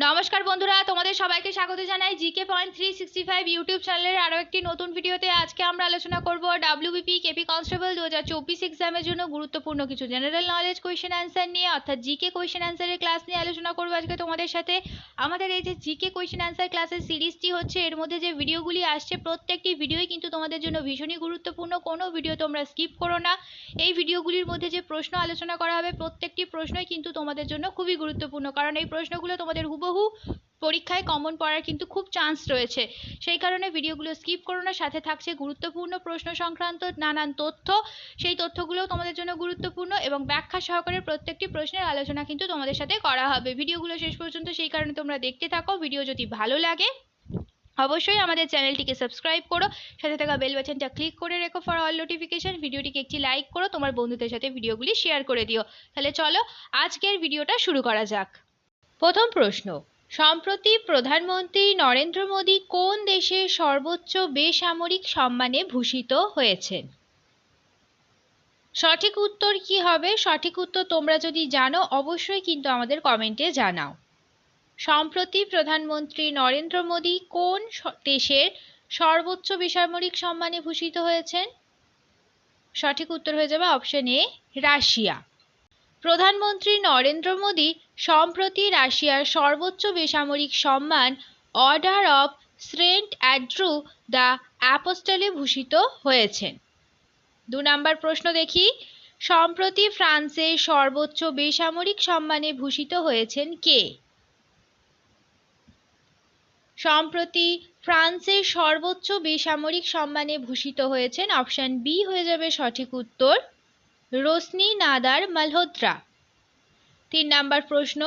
নমস্কার বন্ধুরা, তোমাদের সবাইকে স্বাগত জানাই জিকে পয়েন্ট 365 ইউটিউব চ্যানেলের আরও একটি নতুন ভিডিওতে। আজকে আমরা আলোচনা করব ডাব্লিউবিপি কেপি কনস্টেবল 2024 এক্সামের জন্য গুরুত্বপূর্ণ কিছু জেনারেল নলেজ কোয়েশ্চেন অ্যান্সার নিয়ে, অর্থাৎ জিকে কোয়েশ্চেন অ্যান্সারের ক্লাস নিয়ে আলোচনা করব আজকে তোমাদের সাথে। আমাদের এই যে জিকে কোয়েশ্চেন অ্যান্সার ক্লাসের সিরিজটি হচ্ছে, এর মধ্যে যে ভিডিওগুলি আসছে প্রত্যেকটি ভিডিওই কিন্তু তোমাদের জন্য ভীষণই গুরুত্বপূর্ণ। কোনো ভিডিও তোমরা স্কিপ করো না। এই ভিডিওগুলির মধ্যে যে প্রশ্ন আলোচনা করা হবে প্রত্যেকটি প্রশ্নই কিন্তু তোমাদের জন্য খুবই গুরুত্বপূর্ণ, কারণ এই প্রশ্নগুলো তোমাদের হুবহু পরীক্ষায় কমন পড়ার কিন্তু খুব চান্স রয়েছে। সেই কারণে ভিডিওগুলো স্কিপ করো না। সাথে থাকছে গুরুত্বপূর্ণ প্রশ্ন সংক্রান্ত নানান তথ্য, সেই তথ্যগুলোও তোমাদের জন্য গুরুত্বপূর্ণ এবং ব্যাখ্যা সহকারে প্রত্যেকটি প্রশ্নের আলোচনা কিন্তু তোমাদের সাথে করা হবে। ভিডিওগুলো শেষ পর্যন্ত সেই কারণে তোমরা দেখতে থাকো। ভিডিও যদি ভালো লাগে অবশ্যই আমাদের চ্যানেলটিকে সাবস্ক্রাইব করো, সাথে থাকা বেল বাটনটা ক্লিক করে রেখো ফর অল নোটিফিকেশন। ভিডিওটিকে একটি লাইক করো, তোমার বন্ধুদের সাথে ভিডিওগুলি শেয়ার করে দিও। তাহলে চলো আজকের ভিডিওটা শুরু করা যাক। প্রথম প্রশ্ন, সম্প্রতি প্রধানমন্ত্রী নরেন্দ্র মোদী কোন দেশের সর্বোচ্চ বেসামরিক সম্মানে ভূষিত হয়েছেন? সঠিক উত্তর কি হবে? সঠিক উত্তর তোমরা যদি জানো অবশ্যই কিন্তু আমাদের কমেন্টে জানাও। সম্প্রতি প্রধানমন্ত্রী নরেন্দ্র মোদী কোন দেশের সর্বোচ্চ বেসামরিক সম্মানে ভূষিত হয়েছেন? সঠিক উত্তর হয়ে যাবে অপশন এ, রাশিয়া। প্রধানমন্ত্রী নরেন্দ্র মোদী সম্প্রতি রাশিয়ার সর্বোচ্চ বেসামরিক সম্মান order of Saint Andrew the অ্যাপোস্টলে ভূষিত হয়েছেন। 2 নম্বর প্রশ্ন দেখি, সম্প্রতি ফ্রান্সের সর্বোচ্চ বেসামরিক সম্মানে ভূষিত হয়েছেন কে? সম্প্রতি ফ্রান্সের সর্বোচ্চ বেসামরিক সম্মানে ভূষিত হয়েছেন, অপশন বি হয়ে যাবে সঠিক উত্তর, রোশনি নাদার মালহোত্রা। 3 নম্বর প্রশ্ন,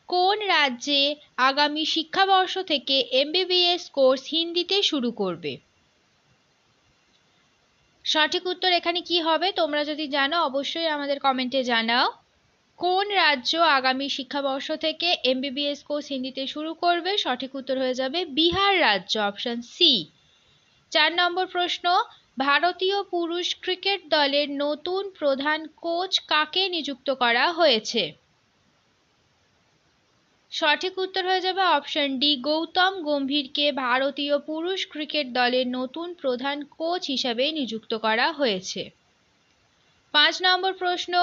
কোন রাজ্যে আগামী শিক্ষাবর্ষ থেকে এমবিবিএস কোর্স হিন্দিতে শুরু করবে? সঠিক উত্তর এখানে কি হবে? তোমরা যদি জানো অবশ্যই আমাদের কমেন্টে জানাও। কোন রাজ্য আগামী শিক্ষাবর্ষ থেকে এমবিবিএস কোর্স হিন্দিতে শুরু করবে? সঠিক উত্তর হয়ে যাবে বিহার রাজ্য, অপশন সি। 4 নম্বর প্রশ্ন, ভারতীয় পুরুষ ক্রিকেট দলের নতুন প্রধান কোচ কাকে নিযুক্ত করা হয়েছে? সঠিক উত্তর হয়ে যাবে অপশন ডি, গৌতম গম্ভীরকে ভারতীয় পুরুষ ক্রিকেট দলের নতুন প্রধান কোচ হিসেবে নিযুক্ত করা হয়েছে। 5 নম্বর প্রশ্ন,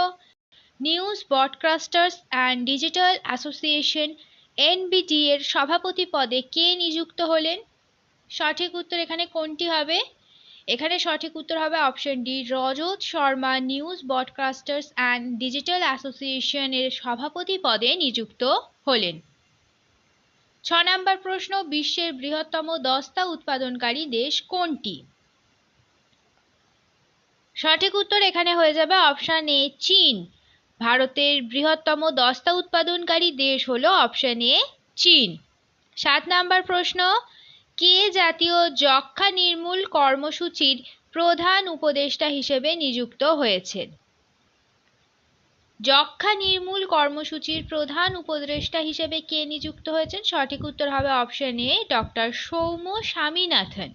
news broadcasters and digital association NBD এর সভাপতি পদে কে নিযুক্ত হলেন? সঠিক উত্তর এখানে কোনটি হবে? এখানে সঠিক উত্তর হবে option D, Rajat Sharma news broadcasters and digital association এর সভাপতি পদে নিযুক্ত হলেন। 6 নম্বর প্রশ্ন, বিশ্বের বৃহত্তম দস্তা উৎপাদনকারী দেশ কোনটি? সঠিক উত্তর এখানে হয়ে যাবে অপশন এ, চীন। ভারতের বৃহত্তম দস্তা উৎপাদনকারী দেশ হলো অপশন এ, চীন। 7 নম্বর প্রশ্ন, কে জাতীয় যক্ষ্মা নির্মূল কর্মসূচির প্রধান উপদেষ্টা হিসেবে নিযুক্ত হয়েছেন? যক্ষ্মা নির্মূল কর্মসূচির প্রধান উপদেষ্টা হিসেবে কে নিযুক্ত হয়েছেন? সঠিক উত্তর হবে option A, doctor Soumya Swaminathan.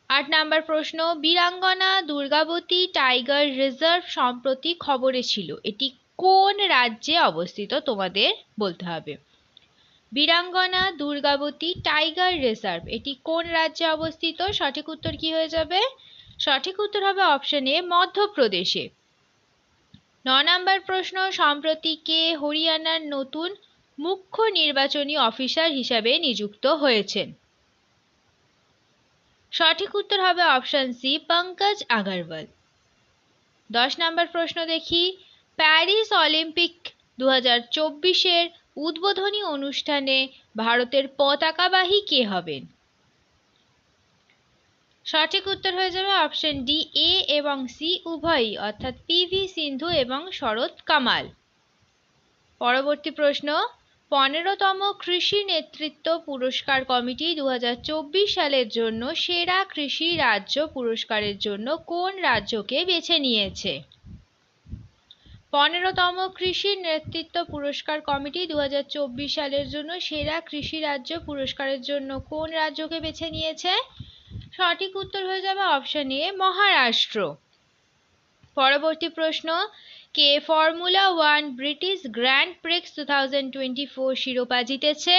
8 নম্বর প্রশ্ন, বীরাঙ্গনা দুর্গাবতী টাইগার রিজার্ভ সম্প্রতি খবরে ছিল, এটি কোন রাজ্যে অবস্থিত? তোমাদের বলতে হবে। বীরাঙ্গনা দুর্গাবতী টাইগার রিজার্ভ এটি কোন রাজ্যে অবস্থিত? সঠিক উত্তর কি হয়ে যাবে? সঠিক উত্তর হবে অপশন এ, মধ্যপ্রদেশে। 9 নম্বর প্রশ্ন, সম্প্রতি কে হরিয়ানার নতুন মুখ্য নির্বাচনী অফিসার হিসাবে নিযুক্ত হয়েছেন? সঠিক উত্তর হবে অপশন সি, পঙ্কজ আগরওয়াল। 10 নম্বর প্রশ্ন দেখি, প্যারিস অলিম্পিক 2024 উদ্বোধনী অনুষ্ঠানে ভারতের পতাকাবাহী কে হবেন? সঠিক উত্তর হয়ে যাবে অপশন ডি, এ এবং সি উভয়ই, অর্থাৎ পিভি সিন্ধু এবং শরৎ কামাল। পরবর্তী প্রশ্ন, 15তম কৃষি নেতৃত্ব পুরস্কার কমিটি 2024 সালের জন্য সেরা কৃষি রাজ্য পুরস্কারের জন্য কোন রাজ্যকে বেছে নিয়েছে? 15তম কৃষি নেতৃত্ব পুরস্কার কমিটি 2024 সালের জন্য সেরা কৃষি রাজ্য পুরস্কারের জন্য কোন রাজ্যকে বেছে নিয়েছে? সঠিক উত্তর হয়ে যাবে অপশন এ, মহারাষ্ট্র। পরবর্তী প্রশ্ন, কে ফর্মুলা 1 ব্রিটিশ গ্র্যান্ড প্রিক্স 2024 শিরোপা জিতেছে?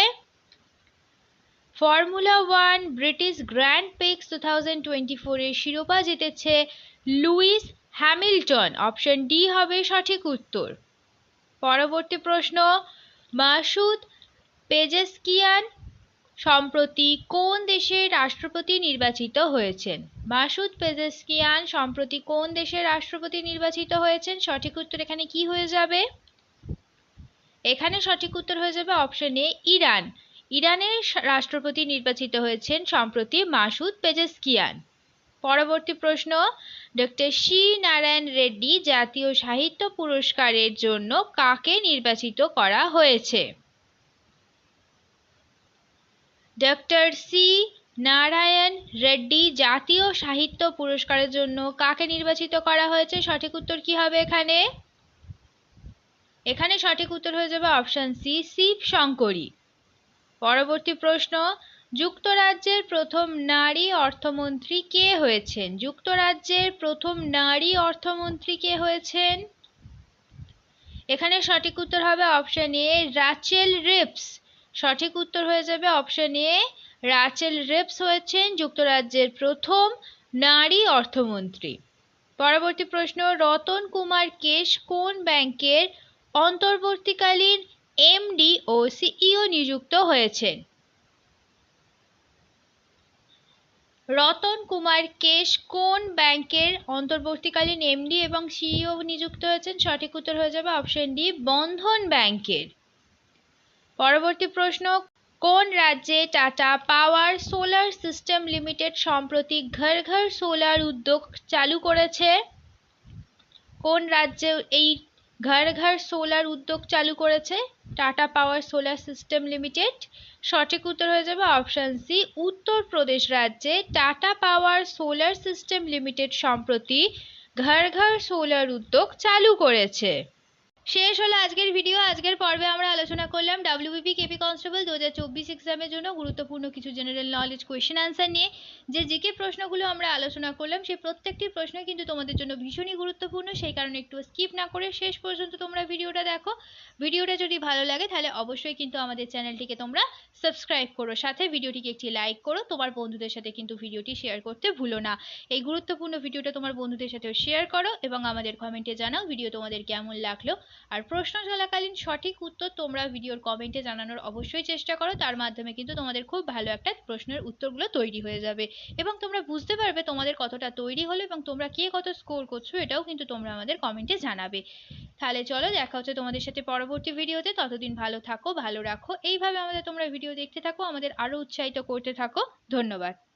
ফর্মুলা 1 ব্রিটিশ গ্র্যান্ড প্রিক্স 2024 এর শিরোপা জিতেছে লুইস হ্যামিল্টন। অপশন ডি হবে সঠিক উত্তর। পরবর্তী প্রশ্ন, মাসুদ পেজেশকিয়ান সম্প্রতি কোন দেশের রাষ্ট্রপতি নির্বাচিত হয়েছেন? মাসুদ পেজেশকিয়ান সম্প্রতি কোন দেশের রাষ্ট্রপতি নির্বাচিত হয়েছেন? সঠিক উত্তর এখানে কি হয়ে যাবে? এখানে সঠিক উত্তর হয়ে যাবে অপশন এ ইরান। ইরানের রাষ্ট্রপতি নির্বাচিত হয়েছেন সম্প্রতি মাসুদ পেজেশকিয়ান। পরবর্তী প্রশ্ন, ডক্টর সি নারায়ণ রেড্ডি জাতীয় সাহিত্য পুরস্কারের জন্য কাকে নির্বাচিত করা হয়েছে? ডক্টর সি নারায়ণ রেড্ডি জাতীয় সাহিত্য পুরস্কারের জন্য কাকে নির্বাচিত করা হয়েছে? সঠিক উত্তর কি হবে এখানে? এখানে সঠিক উত্তর হয়ে যাবে অপশন সি শিব শঙ্করী। পরবর্তী প্রশ্ন, যুক্তরাজ্যের প্রথম নারী অর্থমন্ত্রী কে হয়েছেন? যুক্তরাজ্যের প্রথম নারী অর্থমন্ত্রী কে হয়েছেন? এখানে সঠিক উত্তর হবে অপশন এ রাচেল রিপস। সঠিক উত্তর হয়ে যাবে অপশন এ রাচেল রিপস হয়েছেন যুক্তরাজ্যের প্রথম নারী অর্থমন্ত্রী। পরবর্তী প্রশ্ন, রতন কুমার কেশ কোন ব্যাংকের অন্তর্বর্তীকালীন এমডি ও সিইও নিযুক্ত হয়েছেন? রতন কুমার কেশ কোন ব্যাংকের অন্তর্বর্তীকালীন এমডি এবং সিইও নিযুক্ত হয়েছেন? সঠিক উত্তর হয়ে যাবে অপশন ডি বন্ধন ব্যাংকের। পরবর্তী প্রশ্ন, কোন রাজ্যে টাটা পাওয়ার সোলার সিস্টেম লিমিটেড সম্প্রতি ঘর ঘর সোলার উদ্যোগ চালু করেছে? কোন রাজ্যে এই ঘর ঘর সোলার উদ্যোগ চালু করেছে টাটা পাওয়ার সোলার সিস্টেম লিমিটেড? সঠিক উত্তর হয়ে যাবে অপশন সি উত্তরপ্রদেশ রাজ্যে টাটা পাওয়ার সোলার সিস্টেম লিমিটেড সম্প্রতি ঘর ঘর সোলার উদ্যোগ চালু করেছে। শেষ হলো আজকের ভিডিও। আজকের পর্বে আমরা আলোচনা করলাম ডাব্লিউবিপি কেপি কনস্টেবল 2024 এক্সামের জন্য গুরুত্বপূর্ণ কিছু জেনারেল নলেজ কোয়েশ্চেন আনসার নিয়ে। যে জিকে প্রশ্নগুলো আমরা আলোচনা করলাম সেই প্রত্যেকটি প্রশ্নই কিন্তু তোমাদের জন্য ভীষণই গুরুত্বপূর্ণ, সেই কারণে একটু স্কিপ না করে শেষ পর্যন্ত তোমরা ভিডিওটা দেখো। ভিডিওটা যদি ভালো লাগে তাহলে অবশ্যই কিন্তু আমাদের চ্যানেলটিকে তোমরা সাবস্ক্রাইব করো, সাথে ভিডিওটিকে একটি লাইক করো, তোমার বন্ধুদের সাথে কিন্তু ভিডিওটি শেয়ার করতে ভুলো না। এই গুরুত্বপূর্ণ ভিডিওটা তোমার বন্ধুদের সাথেও শেয়ার করো এবং আমাদের কমেন্টে জানাও ভিডিও তোমাদের কেমন লাগলো। আর প্রশ্ন চলাকালীন সঠিক উত্তর তোমরা ভিডিওর কমেন্টে জানানোর অবশ্যই চেষ্টা করো, তার মাধ্যমে কিন্তু তোমাদের খুব ভালো একটা প্রশ্নের উত্তরগুলো তৈরি হয়ে যাবে এবং তোমরা বুঝতে পারবে তোমাদের কতটা তৈরি হলো এবং তোমরা কে কত স্কোর করছো, এটাও কিন্তু তোমরা আমাদের কমেন্টে জানাবে। তাহলে চলো দেখা হচ্ছে তোমাদের সাথে পরবর্তী ভিডিওতে। ততদিন ভালো থাকো, ভালো রাখো, এইভাবে আমাদের তোমরা ভিডিও দেখতে থাকো, আমাদের আরো উৎসাহিত করতে থাকো। ধন্যবাদ।